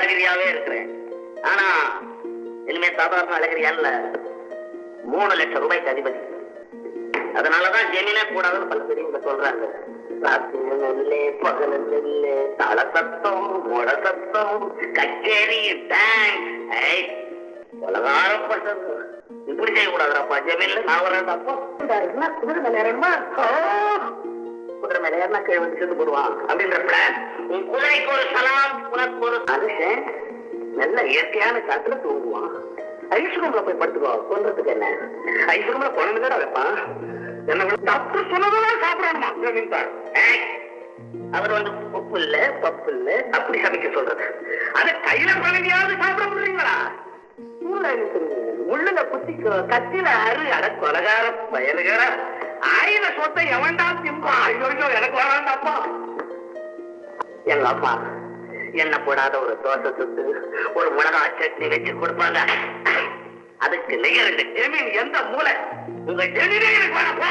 அழகிரியாவே இருக்கிறேன். ஆனா இனிமே சாதாரண அழகிரியா இல்ல, 3 லட்சம் ரூபாய்க்கு அதிபதி. அதனாலதான் ஜெமினா கூடாதுன்னு பல பெரியவங்க சொல்றாங்க. தல சத்தம், மொட சத்தம், கச்சேரி, டான்ஸ், உலகாரப்பட்டது. இப்படி செய்யக்கூடாதுப்பா. ஜெமீன்ல நான் வரப்போ குதிரை மேல ஏறணுமா? குதிரை மேல ஏறினா கீழே வந்து செத்து போடுவான் அப்படின்ற பிளான். உன் குதிரைக்கு ஒரு சலாம், உனக்கு ஒரு மனுஷன் நல்ல இயற்கையான காத்துல தூங்குவான். ஐஸ் ரூம்ல போய் படுத்துக்கோ. சொல்றதுக்கு என்ன, ஐஸ் ரூம்ல குழந்தை தான் வைப்பான். என்ன தப்பு சொன்னதான் சாப்பிடணுமா? அவர் வந்து உப்பு இல்ல பப்பு இல்ல அப்படி சமைக்க சொல்றது. அது கையில குழந்தையாவது சாப்பிட முடியுங்களா? முள்ளுல குத்திக்கோ, கத்தில அரு. அட கொலகார பயலுகிற ஆயுத சொத்தை எவன்டா திம்பா? ஐயோ எனக்கு வராண்டாப்பா. எங்க அப்பா என்ன போடாத ஒரு தோசை சுட்டு ஒரு மிளகா சட்னி வச்சு கொடுப்பாங்க. அதுக்கு நீங்க 2 ஜமீன் எந்த மூளை? உங்க ஜமீனே எனக்கு வரப்போ